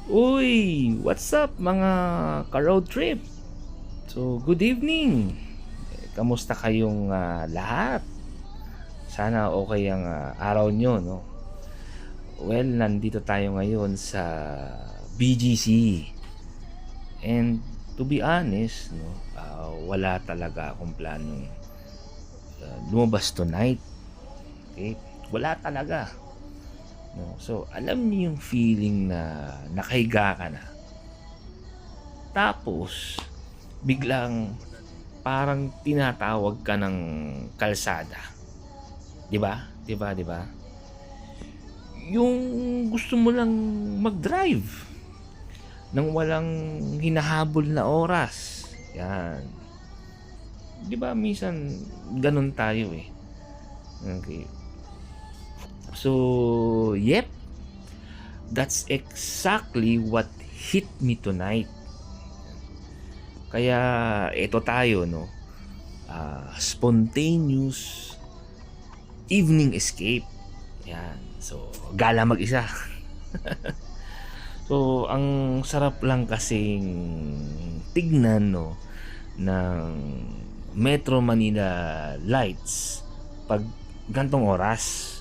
Uy, what's up mga ka-road trip? So, good evening. Kamusta kayong lahat? Sana okay ang araw nyo, no? Well, nandito tayo ngayon sa BGC. And to be honest, no, wala talaga akong planong lumabas tonight. Okay? Wala talaga. No? So, alam niyo yung feeling na nakahiga ka na. Tapos, biglang parang tinatawag ka ng kalsada. 'Di ba? 'Di ba? 'Di ba? Yung gusto mo lang mag-drive nang walang hinahabol na oras. Yan. 'Di ba minsan ganun tayo eh. Okay. So, yep. That's exactly what hit me tonight. Kaya ito tayo, no, spontaneous evening escape. Yan. So, gala mag-isa. So, ang sarap lang kasing tignan, no, ng Metro Manila lights pag gantong oras.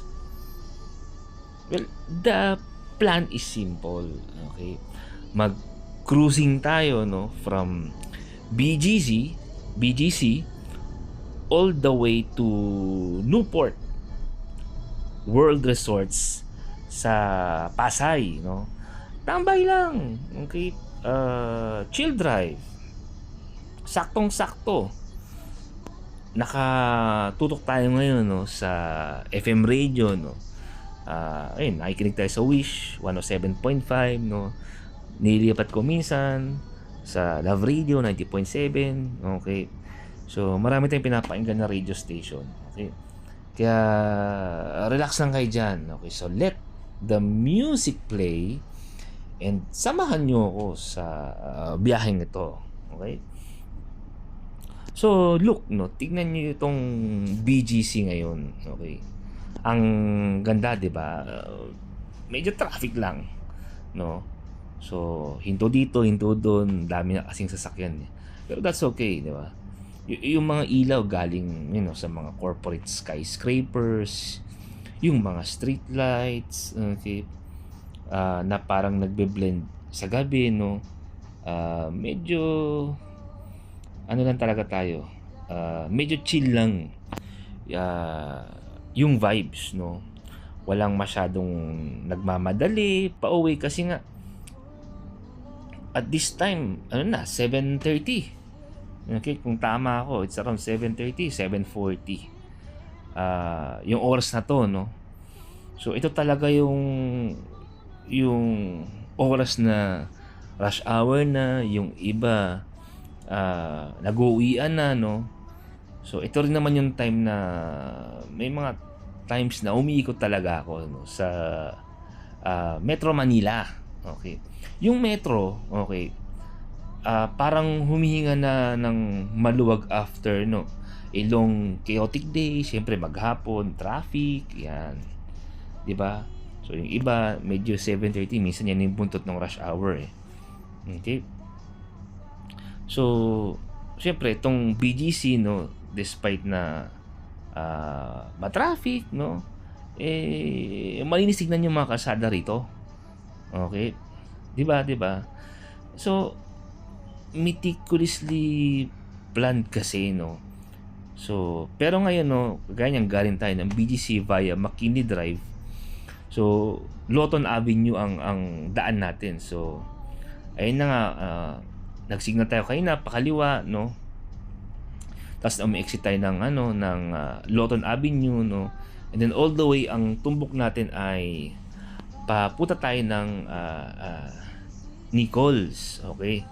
Well, the plan is simple. Okay? Mag-cruising tayo, no, from BGC all the way to Newport World Resorts sa Pasay, no. Tambay lang, okay? Chill drive. Saktong-sakto. Nakatutok tayo ngayon, no, sa FM radio, no. Ayun, nakikinig tayo sa Wish 107.5, no. Nilipat ko minsan sa Love Radio 90.7. Okay. So, marami tayong pinapakinggan na radio station. Okay. Kaya, relax lang kayo dyan. Okay. So, let the music play and samahan nyo ako sa biyaheng ito. Okay. So, look, no, tignan nyo itong BGC ngayon. Okay. Ang ganda, di ba? Medyo traffic lang, no? So, hinto dito, hinto doon, dami na kasing sasakyan eh. Pero that's okay, di ba? Yung mga ilaw galing, sa mga corporate skyscrapers, yung mga street lights, okay, na parang nagbe-blend sa gabi, no? Medyo, ano lang talaga tayo, medyo chill lang, yung vibes, no? Walang masyadong nagmamadali, pauwi kasi nga, at this time, 7:30. Okay, kung tama ako, it's around 7:30, 7:40. Yung oras na to, no. So ito talaga yung oras na rush hour na, yung iba nag-uuwian na, no. So ito rin naman yung time na may mga times na umiikot talaga ako, no, sa Metro Manila. Okay. Yung metro, okay, parang humihinga na ng maluwag after, no, a long chaotic day, syempre maghapon, traffic, yan. 'Di ba? So yung iba medyo 7:30, minsan yan yung buntot ng rush hour eh. Okay? So, syempre itong BGC, no, despite na ma-traffic, no, malinis tignan yung mga kalsada rito. Okay? 'Di ba? 'Di ba? So, meticulously planned kasi, no. So, pero ngayon, no, ganyan galing tayo ng BGC via McKinley Drive. So, Lawton Avenue ang daan natin. So, ayun na nga, nagsignal tayo kanina pakaliwa, no. Tapos umi-exit tayo ng Lawton Avenue, no. And then all the way ang tumbok natin ay papunta tayo ng Nichols. Okay.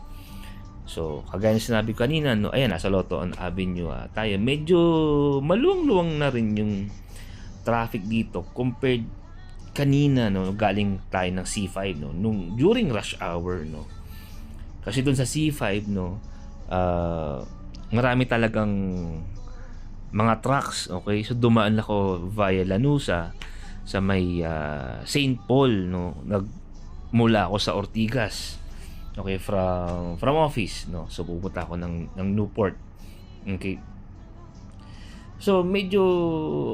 So, kagaya ng sinabi ko kanina, no, ayan, nasa Lawton Avenue tayo. Medyo maluwang-luwang na rin yung traffic dito compared kanina, no, galing tayo ng C5, no, nung during rush hour, no. Kasi doon sa C5, no, marami talagang mga trucks. Okay. So, dumaan ako via Lanusa sa may St. Paul, no. mula ako sa Ortigas. Okay, from office, no. So pupunta ako ng Newport. Okay. So medyo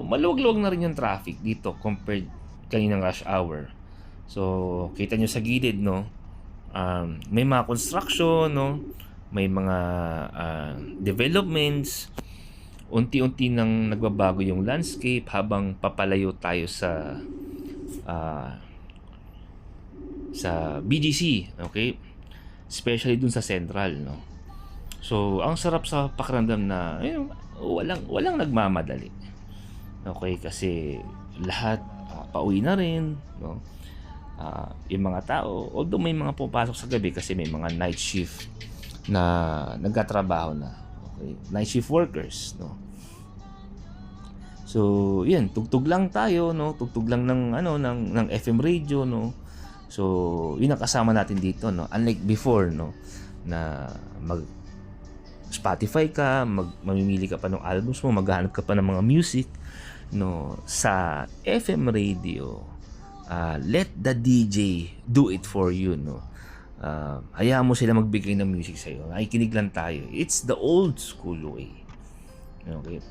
maluwag-luwag na rin yung traffic dito compared kaninang rush hour. So kita nyo sa gilid, no. May mga construction, no. May mga developments. Unti-unti nang nagbabago yung landscape habang papalayo tayo sa BGC, okay? Especially dun sa Central, no. So, ang sarap sa pakiramdam na walang nagmamadali. Okay, kasi lahat pauwi na rin, no. Yung mga tao, although may mga pupasok sa gabi kasi may mga night shift na nagtatrabaho na. Okay, night shift workers, no. So, yan, tugtog lang tayo, no. Tugtog lang ng FM radio, no. So, yun ang kasama natin dito, no. Unlike before, no, na Spotify ka, mamimili ka pa ng albums mo, maghahanap ka pa ng mga music, no. Sa FM radio, let the DJ do it for you, no. Hayaan mo sila magbigay ng music sa'yo. Nakikinig lang tayo. It's the old school way. Okay.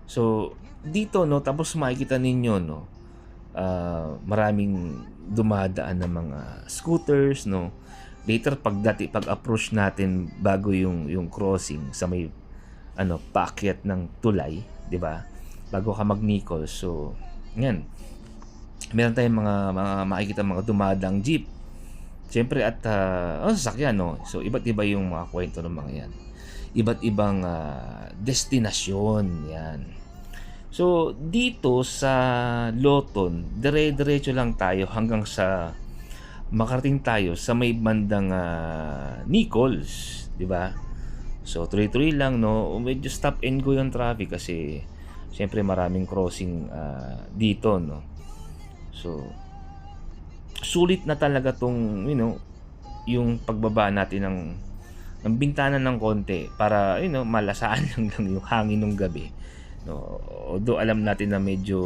So, dito, no, tapos makikita ninyo, no, maraming dumadaan ng mga scooters, no. Later pag approach natin bago yung crossing sa may paakyat ng tulay, 'di ba? Bago ka mag-Nicol. So, yan. Meron tayong mga makikita mga dumadang jeep. Siyempre at sasakyan, no. So, iba't iba yung mga kwento ng mga yan. Iba't ibang destinasyon, yan. So, dito sa Loton, dire-diretso lang tayo hanggang sa makarating tayo sa may bandang Nichols, di ba? So, tuloy-tuloy lang, no? Medyo stop and go yung traffic kasi siyempre maraming crossing dito, no? So, sulit na talaga tong, yung pagbaba natin ng bintana ng konti para, malasaan lang yung hangin ng gabi. No, although alam natin na medyo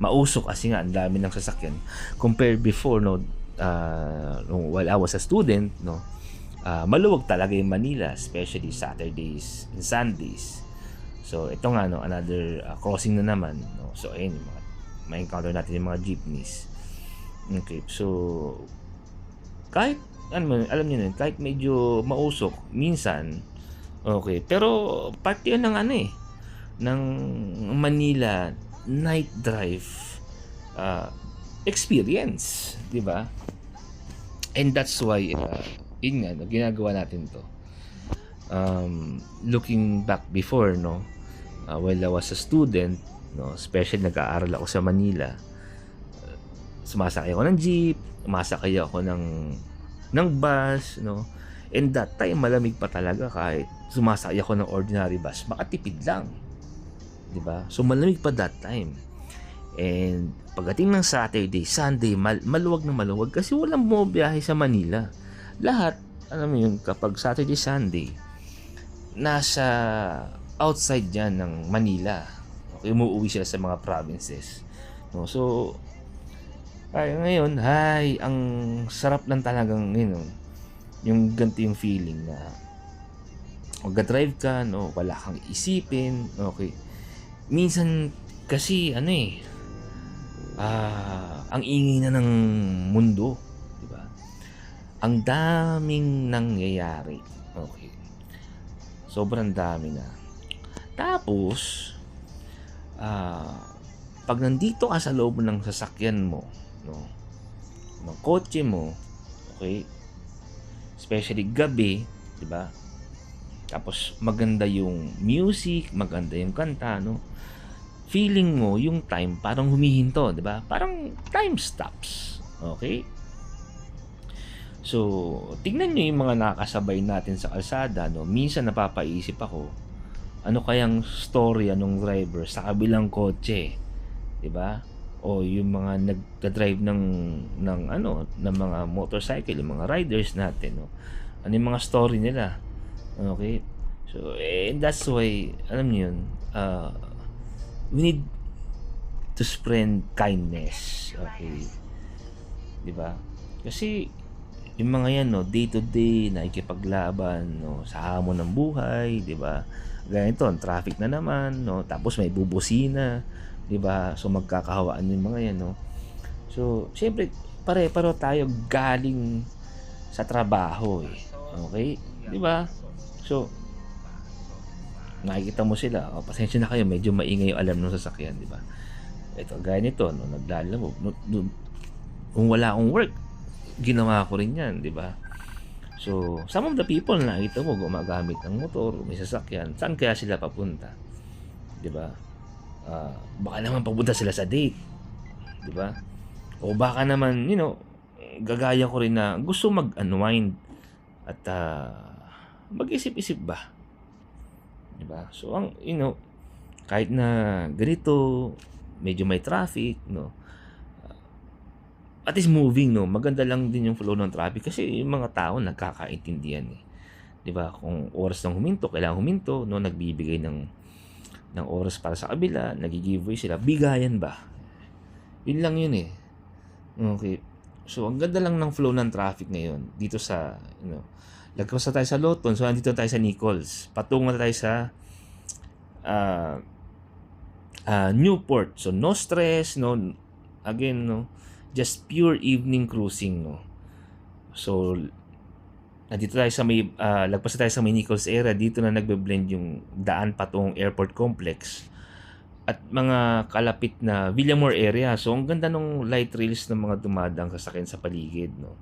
mausok kasi nga ang dami ng sasakyan compared before, no, while I was a student, no, maluwag talaga yung Manila, especially Saturdays and Sundays. So ito nga, no, another crossing na naman, no. So ayun, may encounter natin yung mga jeepneys. Okay, so kahit alam niyo na, kahit medyo mausok minsan, okay, pero parte yun ng ng Manila night drive experience, di ba? And that's why yun nga, ginagawa natin to. Looking back before, no, while I was a student, no, especially nag-aaral ako sa Manila, sumasakay ako ng jeep, sumasakay ako ng bus, no. And that time, malamig pa talaga kahit sumasakay ako ng ordinary bus. Makatipid lang. Diba? So, malamig pa that time. And pagdating ng Saturday, Sunday, maluwag na maluwag kasi walang bumibiyahe sa Manila. Lahat, alam mo yun, kapag Saturday, Sunday, nasa outside dyan ng Manila. Okay, umuwi sila sa mga provinces. No? So, ngayon, ang sarap lang talagang, yung ganito yung feeling na mag-drive ka, no, wala kang isipin, okay. Minsan kasi ang ingay na ng mundo, di ba? Ang daming nangyayari, okay. Sobrang dami na. Tapos pag nandito ka sa loob ng sasakyan mo, no, ng kotse mo, okay, especially gabi, di ba? Tapos maganda yung music, maganda yung kanta, no? Feeling mo yung time parang humihinto, di ba? Parang time stops. Okay? So, tingnan nyo yung mga nakakasabay natin sa kalsada, no? Minsan napapaisip ako, ano kayang story anong driver sa kabilang kotse, di ba? O yung mga nagda-drive ng mga motorcycle, yung mga riders natin, no? Ano yung mga story nila? Okay? So, and that's why, alam niyo yun, we need to spread kindness. Okay? 'di ba? Kasi yung mga yan, no, day to day nakikipaglaban, no, sa hamon ng buhay, 'di ba? Ganito, traffic na naman, no, tapos may bubusina, 'di ba? So magkakahawaan yung mga yan, no. So, siyempre pare-pareho tayo galing sa trabaho eh. Okay? 'Di ba? So, nakikita mo sila, oh, pasensya na kayo, medyo maingay yung alarm ng sasakyan, 'di ba? Ito, gaya nito, no, naglalaro. Kung wala akong work, ginawa ko rin 'yan, 'di ba? So, some of the people na nakita mo gumagamit ng motor, may sasakyan, saan kaya sila papunta? 'Di ba? Baka naman papunta sila sa date, 'di ba? O baka naman, gagaya ko rin na gusto mag-unwind at mag-isip-isip ba, 'di ba? So, kahit na ganito, medyo may traffic, no, at least moving, no, maganda lang din yung flow ng traffic kasi yung mga tao nagkakaintindihan eh. 'Di ba? Kung oras ng huminto, kailangan huminto, no, nagbibigay ng oras para sa kabila, nagi-giveaway sila, bigayan ba? Yun lang yun eh. Okay. So, ang ganda lang ng flow ng traffic ngayon dito sa, lagpas na tayo sa Loton, so andito tayo sa Nichols. Patungo na tayo sa Newport. So, no stress, no, again, no, just pure evening cruising, no. So, nandito tayo sa may, lagpas na tayo sa may Nichols area, dito na nagbe-blend yung daan patungong airport complex at mga kalapit na Villamor area. So, ang ganda ng light rails ng mga dumadang sasakyan sa paligid, no.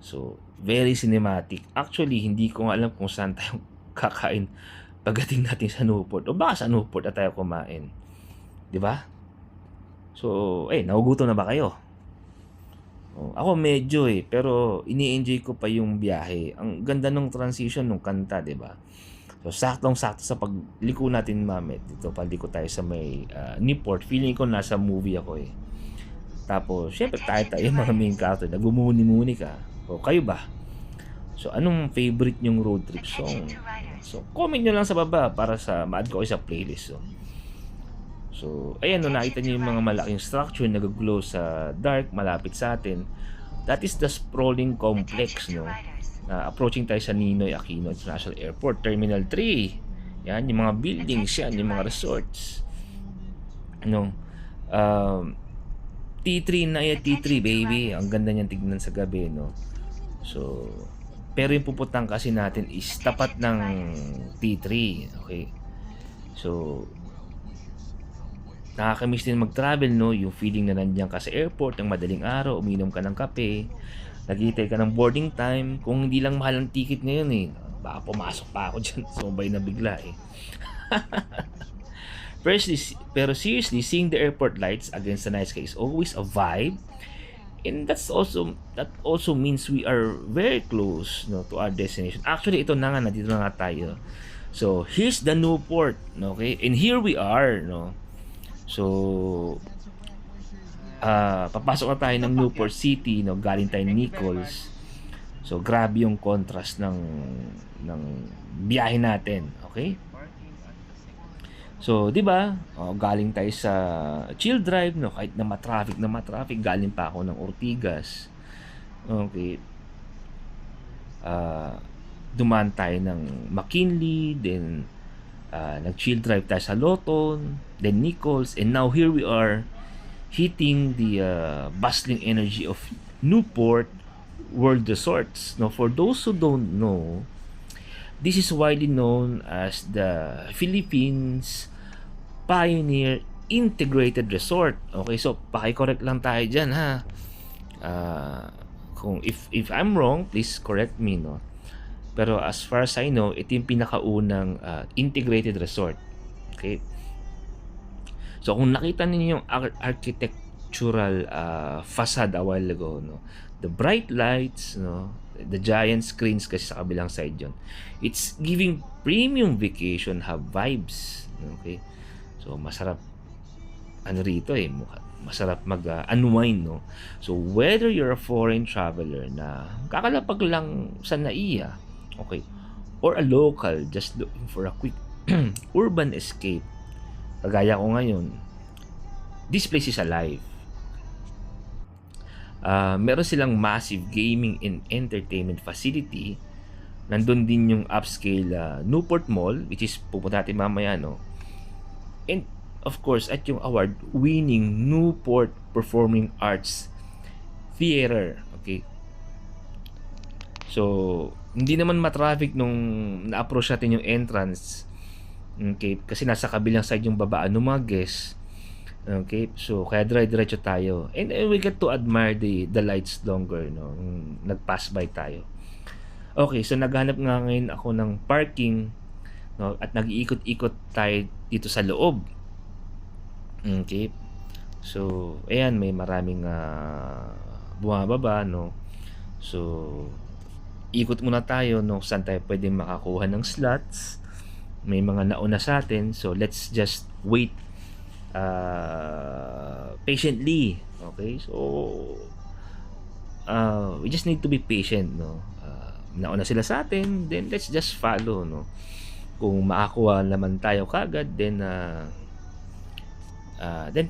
So, very cinematic. Actually, hindi ko nga alam kung saan tayo kakain pagdating natin sa Newport. O baka sa Newport na tayo kumain. 'Di ba? So, nagugutom na ba kayo? Ako medyo pero ini-enjoy ko pa yung biyahe. Ang ganda ng transition ng kanta, 'di ba? So, saktong-sakto sa pagliko natin, Mamet. Dito, paliko tayo sa may Newport. Feeling ko nasa movie ako eh. Tapos, syempre tayo mga main character. Nagmumuni-muni ka. O, kayo ba? So, anong favorite nyong road trip song? So, comment nyo lang sa baba para ma-add ko kayo sa playlist. So, ayan, nakita nyo yung mga malaking structure na nag-glow sa dark, malapit sa atin. That is the sprawling complex, no? Approaching tayo sa Ninoy Aquino International Airport, Terminal 3. Yan, yung mga buildings yan, yung mga resorts. T3 na yan, T3 baby. Ang ganda niyan tignan sa gabi, no? So, pero yung pupuntahan kasi natin is tapat ng T3, okay? So, nakakamiss din mag-travel, no? Yung feeling na nandiyan ka sa airport ng madaling araw, uminom ka ng kape, naghihintay ka ng boarding time. Kung hindi lang mahal ang ticket ngayon baka pumasok pa ako dyan, sumabay na bigla Pero seriously, seeing the airport lights against the night sky is always a vibe. And that also means we are very close, no, to our destination. Actually, ito na nga, nandito na nga tayo. So, here's the Newport, okay? And here we are, no? So, papasok na tayo ng Newport City, no, galing tayo Nichols. So, grabe yung contrast ng biyahe natin, okay? So, 'di ba? Galing tayo sa chill drive, no, kahit na matraffic, galing pa ako ng Ortigas. Okay. Dumaan tayo ng McKinley, then nag-chill drive tayo sa Loton, then Nichols, and now here we are hitting the bustling energy of Newport World Resorts. No, for those who don't know, this is widely known as the Philippines Pioneer Integrated Resort. Okay, so paki-correct lang tayo dyan, ha. Kung if I'm wrong, please correct me, no. Pero as far as I know, ito yung pinakaunang integrated resort. Okay. So kung nakita niyo yung architectural facade a while ago, no, the bright lights, no, the giant screens kasi sa kabilang side yon, it's giving premium vacation hub vibes. Okay, so masarap rito masarap mag-unwind, no. So whether you're a foreign traveler na kakalapag lang sa NAIA, okay, or a local just looking for a quick urban escape, kagaya ko ngayon, this place is alive. Meron silang massive gaming and entertainment facility. Nandun din yung upscale Newport Mall, which is pupunta natin mamaya, no? And of course, at yung award-winning Newport Performing Arts Theater. Okay. So, hindi naman ma-traffic nung na-approach natin yung entrance. Okay, kasi nasa kabilang side yung babaan ng mga guests. Okay, so kaya diretso tayo. And we get to admire the lights longer, no? Nag-pass by tayo. Okay, so naghanap nga ngayon ako ng parking, no? At nag-iikot-ikot tayo dito sa loob. Okay. So, ayan, may maraming bumababa, no? So, ikot muna tayo, no? Saan tayo pwedeng makakuha ng slots. May mga nauna sa atin. So, let's just wait patiently. Okay? So, we just need to be patient, no? Nauna sila sa atin, then let's just follow, no? Kung makakuha naman tayo kagad, then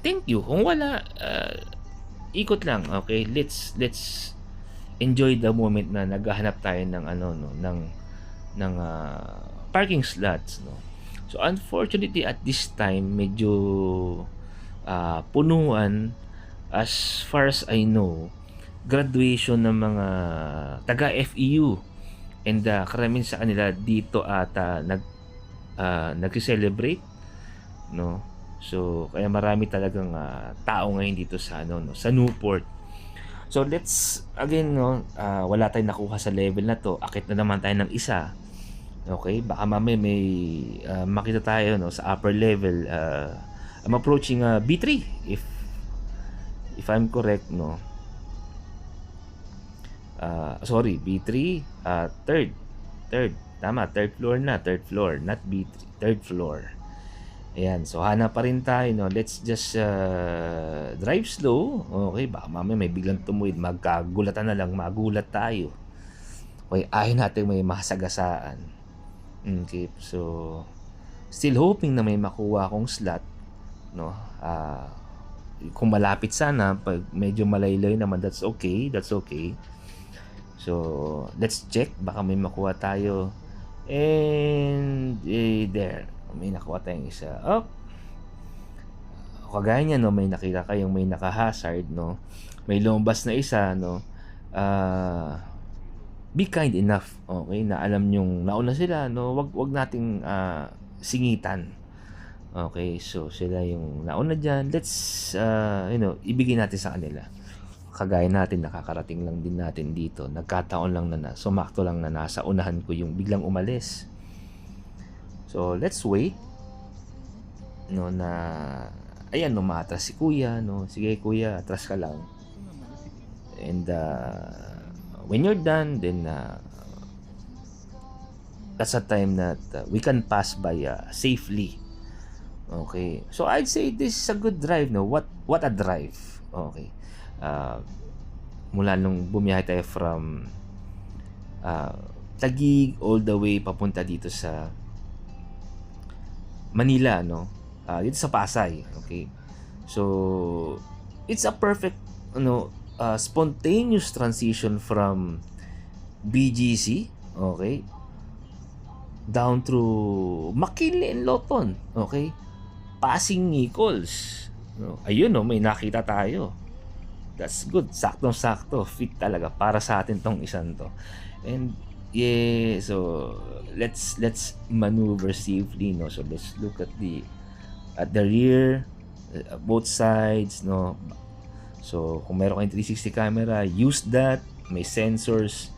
thank you. Kung wala, ikot lang. Okay? Let's enjoy the moment na naghahanap tayo ng ng parking slots, no. So unfortunately at this time medyo punuan. As far as I know, graduation ng mga taga FEU, and karamihan sa kanila dito ata nag-celebrate, no. So kaya marami talagang tao ngayon dito sa sa Newport. So let's again, no, wala tayong nakuha sa level na to. Akit na naman tayo ng isa. Okay, baka mamaya may makita tayo, no, sa upper level. I'm approaching B3 if I'm correct, no. Sorry, B3, third. Tama, third floor, not B3, third floor. Ayan, so hanap pa rin tayo, no. Let's just drive slow. Okay, baka mamaya may biglang tumuwid, magkagulatan na lang, magulat tayo. Okay, ayaw natin may masagasaan. Okay, so still hoping na may makuha akong slot, no. Kung malapit sana, pag medyo malaylay naman, that's okay. So let's check, baka may makuha tayo. And there, may nakuha tayong isa. Kagaya niya, no, may nakita kayong may naka-hazard, no. May lumabas na isa, no. Be kind enough, okay, na alam nyong nauna sila, no. Wag nating singitan. Okay, so sila yung nauna dyan. Let's ibigay natin sa kanila. Kagaya natin, nakakarating lang din natin dito. Nagkataon lang na sumakto lang na nasa unahan ko yung biglang umalis. So let's wait, no, na ayan, no, maatras si kuya, no. Sige kuya, atras ka lang. And when you're done, then that's a time that we can pass by safely. Okay, so I'd say this is a good drive, no. What a drive. Okay, mula nung bumiyahe tayo from Taguig all the way papunta dito sa Manila, no. Dito sa Pasay. Okay, so it's a perfect, spontaneous transition from BGC, okay, down through McKinley and Lawton, okay, passing Nichols, no. Ayun, no, may nakita tayo. That's good, saktong-sakto, fit talaga para sa atin tong isang to. And yeah, so let's maneuver safely, no. So let's look at the rear, both sides, no. So kung meron kayong 360 camera, use that. May sensors,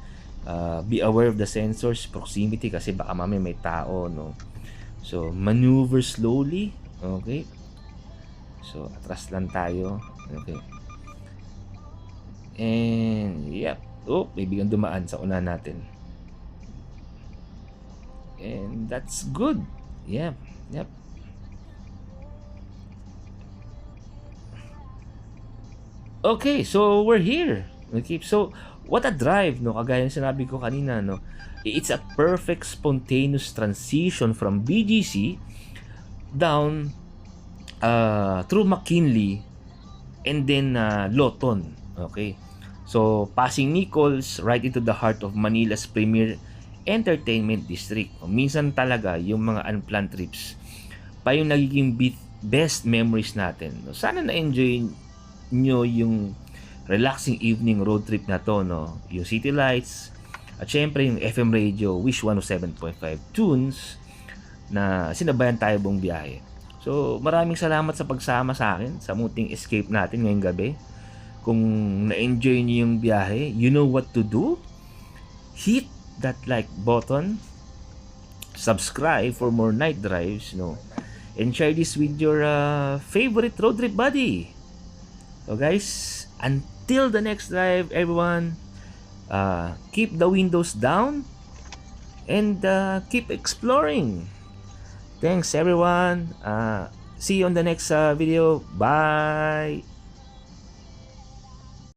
be aware of the sensors, proximity, kasi baka mamaya may tao, no. So maneuver slowly. Okay, so atras lang tayo. Okay, and yep, may biglang dumaan sa una natin, and that's good. Yep. Okay, so we're here. Okay, so what a drive, no. Kagaya ng sinabi ko kanina, no. It's a perfect spontaneous transition from BGC down through McKinley and then Lawton. Okay, So, passing Nichols right into the heart of Manila's premier entertainment district. Minsan talaga, yung mga unplanned trips pa yung nagiging best memories natin. Sana na-enjoy nyo yung relaxing evening road trip na to, no? Yung city lights, at syempre yung FM radio, Wish 107.5 tunes, na sinabayan tayo buong biyahe. So, maraming salamat sa pagsama sa akin sa muting escape natin ngayong gabi. Kung na-enjoy niyo yung biyahe, you know what to do. Hit that like button. Subscribe for more night drives, no? And share this with your favorite road trip buddy. So guys, until the next drive, everyone, keep the windows down and keep exploring. Thanks everyone. See you on the next video. Bye.